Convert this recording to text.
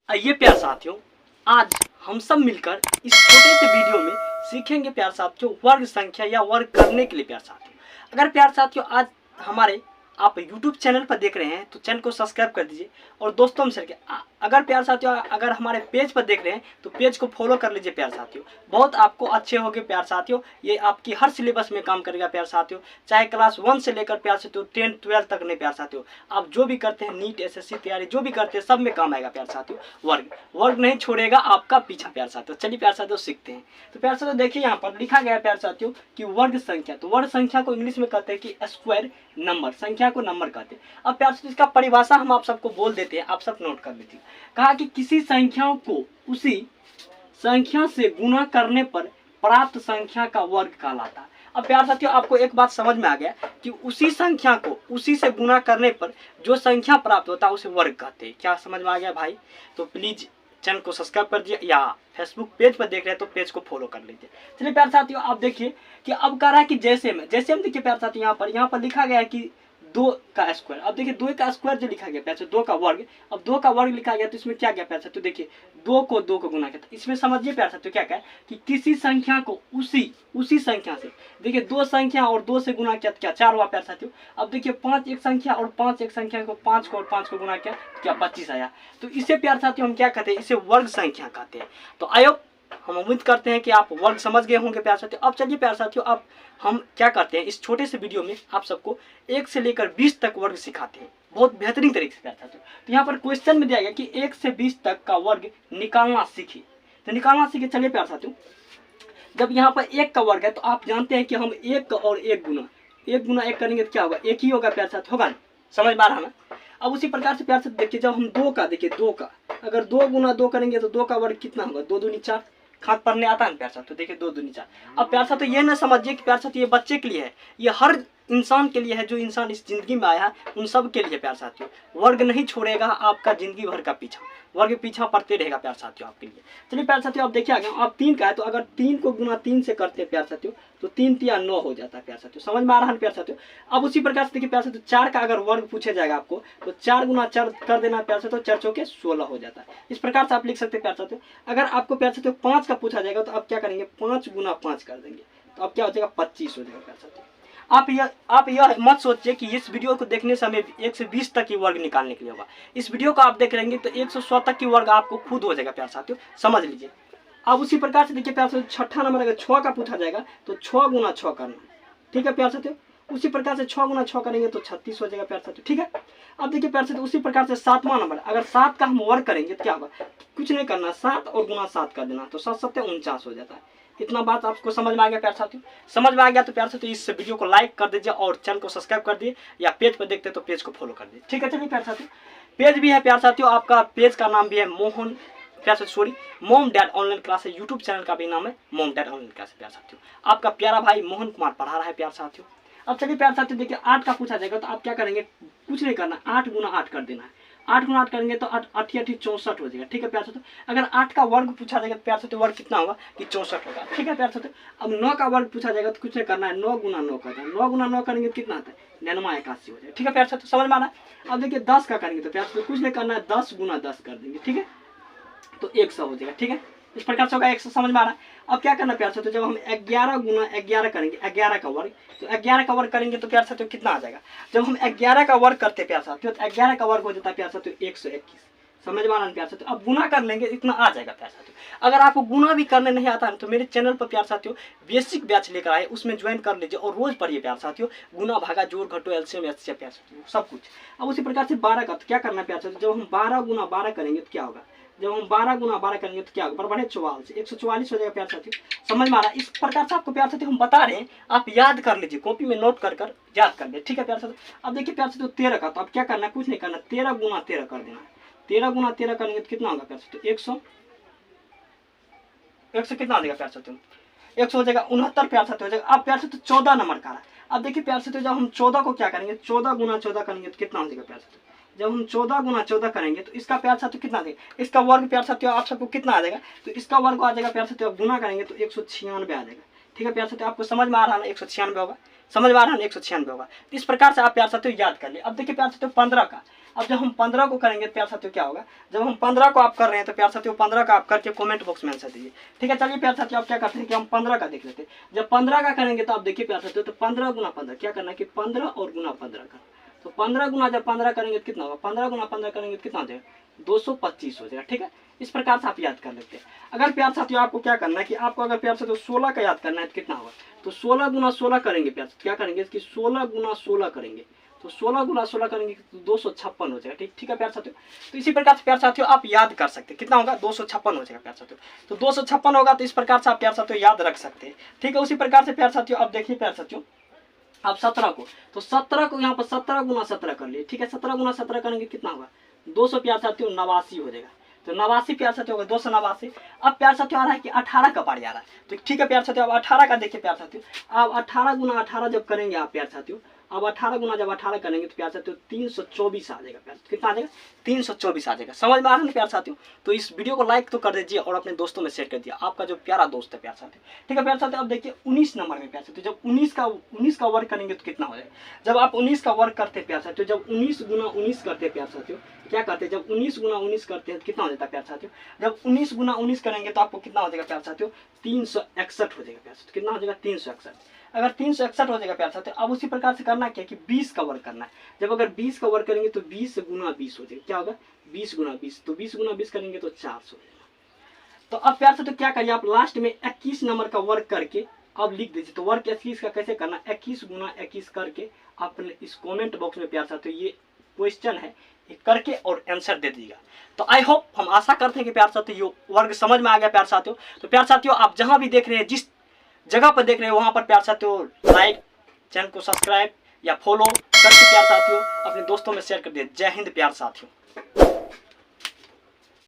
आइए प्यार साथियों, आज हम सब मिलकर इस छोटे से वीडियो में सीखेंगे प्यार साथियों वर्ग संख्या या वर्ग करने के लिए। प्यार साथियों, अगर प्यार साथियों आज हमारे आप YouTube चैनल पर देख रहे हैं तो चैनल को सब्सक्राइब कर दीजिए और दोस्तों में शेयर कीजिए। अगर प्यार साथियों अगर हमारे पेज पर देख रहे हैं तो पेज को फॉलो कर लीजिए प्यार साथियों, बहुत आपको अच्छे होंगे प्यार साथियों। ये आपकी हर सिलेबस में काम करेगा प्यार साथियों, चाहे क्लास 1 से लेकर प्यार साथियों 10 12 तक नहीं प्यार साथियों। आप जो भी करते हैं नीट SSC तैयारी जो भी करते हैं सब में काम आएगा प्यार साथियों। वर्ग नहीं छोड़ेगा आपका पीछा प्यार साथियों। चलिए प्यार साथियों सीखते हैं। तो प्यार साथियों देखिए यहाँ पर लिखा गया है प्यार साथियों कि वर्ग संख्या, तो वर्ग संख्या को इंग्लिश में कहते हैं कि स्क्वायर नंबर, संख्या को नंबर कहते हैं। अब प्यार साथियों इसका परिभाषा हम आप सबको बोल देते हैं, आप सब नोट कर लीजिए। कहा कि किसी संख्याओं को उसी संख्या से गुना करने पर प्राप्त संख्या का वर्ग कहलाता है। अब प्यार साथियों आपको एक बात समझ में आ गया कि उसी संख्या को उसी से गुना करने पर जो संख्या प्राप्त होता है उसे वर्ग कहते हैं। क्या समझ में आ गया भाई? तो प्लीज चैनल को सब्सक्राइब कर दीजिए या फेसबुक पेज पर देख रहे हैं तो पेज को फॉलो कर लीजिए। चलिए प्यार साथियों आप देखिए कि अब कह रहा है कि जैसे हम देखिए प्यार साथियों यहाँ पर लिखा गया है कि 2 का स्क्वायर। अब देखिए 2 का स्क्वायर जो लिखा गया प्यार साथियों 2 का वर्ग, अब 2 का वर्ग लिखा गया तो इसमें क्या क्या प्यार साथियों देखिए 2 को गुना किया। इसमें समझिए प्यार साथियों क्या क्या कि किसी संख्या को उसी संख्या से, देखिए 2 संख्या और 2 से गुना किया तो क्या 4 हुआ प्यार साथियों। अब देखिए 5 एक संख्या और 5 एक संख्या को 5 को और 5 को गुना किया क्या 25 आया। तो इसे प्यार साथियों हम क्या कहते हैं, इसे वर्ग संख्या कहते हैं। तो आयोग हम उम्मीद करते हैं कि आप वर्ग समझ गए होंगे प्यार साथियों। अब चलिए प्यार साथियों अब हम क्या करते हैं, इस छोटे से वीडियो में आप सबको 1 से लेकर 20 तक वर्ग सिखाते हैं बहुत बेहतरीन तरीके से प्यार साथियों। तो यहाँ पर क्वेश्चन में दिया गया कि 1 से 20 तक का वर्ग निकालना सीखिए। तो निकालना सीखिए। चलिए प्यार साथियों जब यहाँ पर 1 का वर्ग है तो आप जानते हैं कि हम 1 और 1 गुना 1 करेंगे तो क्या होगा, 1 ही होगा प्यार साथियों, होगा ना? समझ में आ रहा है ना? अब उसी प्रकार से प्यार साथियों देखिए जब हम 2 का अगर 2 गुना 2 करेंगे तो 2 का वर्ग कितना होगा, 2 दूनी 4। खाद पढ़ने आता है ना प्यार साथियों, तो देखिए 2 दूनी 4। अब प्यार साथियों ये ना समझिए कि प्यार साथियों ये बच्चे के लिए है, ये हर इंसान के लिए है, जो इंसान इस जिंदगी में आया है उन सब के लिए प्यार साथियों। वर्ग नहीं छोड़ेगा आपका जिंदगी भर का पीछा, वर्ग पीछा पड़ते रहेगा प्यार साथियों आपके लिए। चलिए प्यार साथियों आप देखिए आगे अब 3 का है तो अगर 3 को गुना 3 से करते हैं प्यार साथियों तो 3 तिया 9 हो जाता है प्यार साथियों। समझ में आ रहा है प्यार साथियों? अब उसी प्रकार से देखिए प्यार साथियों 4 का अगर वर्ग पूछा जाएगा आपको तो 4 गुना 4 कर देना प्यार साथियों, 4 चौके 16 हो जाता है। इस प्रकार से आप लिख सकते हैं प्यार साथियों। अगर आपको प्यार साथियों 5 का पूछा जाएगा तो आप क्या करेंगे, 5 गुना 5 कर देंगे तो अब क्या हो जाएगा 25 हो जाएगा प्यार साथियों। आप यह मत सोचिए कि इस वीडियो को देखने से हमें 1 से 20 तक की वर्ग निकालने के लिए होगा। इस वीडियो को आप देख लेंगे तो 100 तक की वर्ग आपको खुद हो जाएगा प्यार साथियों, समझ लीजिए। अब उसी प्रकार से देखिए प्यार साथियों छठा नंबर अगर 6 का पूछा जाएगा तो 6 गुना 6 करना, ठीक है प्यार साथियों। उसी प्रकार से 6 गुना 6 करेंगे तो 36 हो जाएगा प्यार साथियों, ठीक है। अब देखिए प्यार साथियों उसी प्रकार से 7वां नंबर अगर 7 का हम वर्ग करेंगे तो क्या होगा, कुछ नहीं करना 7 और गुना 7 कर देना तो 7 7 49 हो जाता है। इतना बात आपको समझ में आ गया प्यार साथियों? समझ में आ गया तो प्यार साथियों इस वीडियो को लाइक कर दीजिए और चैनल को सब्सक्राइब कर दिए या पेज पर देखते तो पेज को फॉलो कर दीजिए, ठीक है। चलिए प्यार साथियों पेज भी है प्यार साथियों, आपका पेज का नाम भी है मॉम डैड ऑनलाइन क्लास है। यूट्यूब चैनल का भी नाम है मॉम डैड ऑनलाइन क्लास है प्यार साथियों। आपका प्यारा भाई मोहन कुमार पढ़ा रहा है प्यार साथियों। अब चलिए प्यार साथियों देखिए 8 का पूछा जाएगा तो आप क्या करेंगे, कुछ नहीं करना 8 गुना 8 कर देना है। 8 गुना 8 करेंगे तो 8 8 64 हो जाएगा, ठीक है प्यार साथियों। अगर 8 का वर्ग पूछा जाएगा तो प्यार साथियों वर्ग कितना होगा कि 64 होगा, ठीक है प्यार साथियों। अब 9 का वर्ग पूछा जाएगा तो कुछ नहीं करना है 9 गुना 9 करना है। 9 गुना 9 करेंगे तो कितना आता है 89 हो जाएगा, ठीक है प्यार साथियों, समझ में आ रहा है। अब देखिए 10 का करेंगे तो प्यार साथियों कुछ नहीं करना है 10 गुना 10 कर देंगे, ठीक है, तो 100 हो जाएगा, ठीक है। इस प्रकार से होगा 100, समझ में आ रहा है। अब क्या करना प्यार साथियों जब हम 11 गुना 11 करेंगे 11 का वर्ग, तो 11 का वर्ग करेंगे तो प्यार साथियों कितना आ जाएगा, जब हम 11 का वर्ग करते हैं प्यार साथियों तो 11 का वर्ग हो जाता है प्यार साथियों 121। समझ में आ रहा है प्यार साथियों? अब गुना कर लेंगे इतना आ जाएगा प्यार साथियों। अगर आपको गुना भी करने नहीं आता है तो मेरे चैनल पर प्यार साथियों बेसिक बैच लेकर आए, उसमें ज्वाइन कर लीजिए और रोज पढ़िए प्यार साथियों, गुना भागा जोड़ घटो एलसीएम एचसीएफ प्यार साथियों सब कुछ। अब उसी प्रकार से 12 का तो क्या करना है प्यार साथियों, जब हम 12 गुना 12 करेंगे तो क्या होगा, जब हम 12 गुना 12 करेंगे तो क्या होगा, बराबर है 44, 144 हो जाएगा प्यार साथियों। समझ में आ रहा है? इस प्रकार से आपको प्यार साथियों हम बता रहे हैं, आप याद कर लीजिए, कॉपी में नोट कर याद कर ले, ठीक है प्यार साथियों। अब देखिए प्यार साथियों 13 का तो अब क्या करना है, कुछ नहीं करना 13 गुना 13 कर देना है। 13 गुना 13 करेंगे तो कितना होगा प्यार साथियों 100 कितना हो जाएगा प्यार साथियों 100 हो जाएगा 69 प्यार साथियों हो जाएगा। अब प्यार साथियों 14 नंबर का है। अब देखिए प्यार साथियों जब हम 14 को क्या करेंगे 14 गुना 14 करेंगे तो कितना हो जाएगा प्यार साथियों, जब हम 14 गुना 14 करेंगे तो इसका प्यार साथियों कितना देगा, इसका वर्ग प्यार साथियों आप सबको कितना आ जाएगा, तो इसका वर्ग आ जाएगा प्यार साथियों गुना करेंगे तो 196 आ जाएगा, ठीक है प्यार साथियों। आपको समझ में आ रहा है 196 होगा, समझ में आ रहा है 196 होगा। इस प्रकार से आप प्यार साथियों याद कर ले। अब देखिए प्यार साथियों 15 का अब जब हम 15 को करेंगे प्यार साथियों क्या होगा, जब हम 15 को आप कर रहे हैं तो प्यार साथियों 15 का आप करके कमेंट बॉक्स में आंसर दीजिए। ठीक है, चलिए प्यार साथियों आप क्या करते हैं कि हम 15 का देख लेते हैं। जब 15 का करेंगे तो आप देखिए प्यार साथियों, तो 15 गुना 15 क्या करना है कि 15 और गुना 15 का, तो 15 गुना जब 15 करेंगे तो कितना होगा, 15 गुना 15 करेंगे तो कितना हो जाएगा, 225 हो जाएगा। ठीक है, इस प्रकार से आप याद कर लेते हैं। अगर प्यार साथियों आपको क्या करना है कि आपको अगर प्यार साथियों 16 का याद करना है तो कितना होगा, तो 16 गुना 16 करेंगे प्यार साथियों, क्या करेंगे कि 16 गुना 16 करेंगे, तो 16 गुना 16 करेंगे तो 256 हो जाएगा। ठीक है प्यार साथियों, तो इसी प्रकार से प्यार साथियों आप याद कर सकते हैं, कितना होगा 256 हो जाएगा प्यार साथियों। तो 256 होगा, तो इस प्रकार से आप प्यार साथियों याद रख सकते हैं। ठीक है, उसी प्रकार से प्यार साथियों आप देखिए प्यार साथियों आप 17 को, तो 17 को यहाँ पर 17 गुना 17 कर लिए। ठीक है, 17 गुना 17 करेंगे कितना होगा, 200 प्यार साथियों 89 हो जाएगा। तो 89 प्यार साथियों होगा 289। अब प्यार साथियों आ रहा है कि 18 का बारी आ रहा है, तो ठीक है प्यार साथियों अब 18 का देखिए प्यार साथियों, अब 18 गुना 18 जब करेंगे आप प्यार साथियों, अब 18 गुना जब 18 करेंगे तो प्यार साथियों 324 आ जाएगा। प्यार कितना आ जाएगा, 324 आ जाएगा। समझ में आ रहा है ना प्यार साथियों, तो इस वीडियो को लाइक तो कर दीजिए और अपने दोस्तों में शेयर कर दिया, आपका जो प्यारा दोस्त है प्यार साथियों। ठीक है प्यार साथियों, अब देखिए 19 नंबर में प्यार साथियों, जब 19 का वर्क करेंगे तो कितना हो जाएगा, जब आप 19 का वर्क करते हैं प्यार साथियों, जब 19 गुना 19 करते हैं प्यार साथियों, क्या करते हैं जब 19 गुना 19 करते हैं तो कितना हो जाता है प्यार साथियों, जब 19 गुना 19 करेंगे तो आपको कितना हो जाएगा प्यार साथियों, 361 हो जाएगा प्यार साथियों। कितना हो जाएगा, 361। अगर 361 हो जाएगा प्यार साथियों, अब उसी प्रकार से करना क्या कि 20 का वर्क करना है। जब अगर 20 का वर्क करेंगे तो 20 गुना 20 हो जाएगा, क्या होगा 20 गुना 20, तो 20 गुना 20 करेंगे तो 400 हो जाएगा। तो अब प्यार साथियों क्या करिए, आप लास्ट में 21 नंबर का वर्क करके अब लिख दीजिए। तो वर्क 21 का कैसे करना, 21 गुना 21 करके अपने इस कमेंट बॉक्स में प्यार साथियों ये क्वेश्चन है ये करके और आंसर दे दीजिएगा। तो आई होप, हम आशा करते हैं कि प्यार साथियों ये वर्ग समझ में आ गया प्यार साथियों। तो प्यार साथियों आप जहां भी देख रहे हैं, जिस जगह पर देख रहे हैं, वहां पर प्यार साथियों लाइक, चैनल को सब्सक्राइब या फॉलो करके प्यार साथियों अपने दोस्तों में शेयर कर दिए। जय हिंद प्यार साथियों।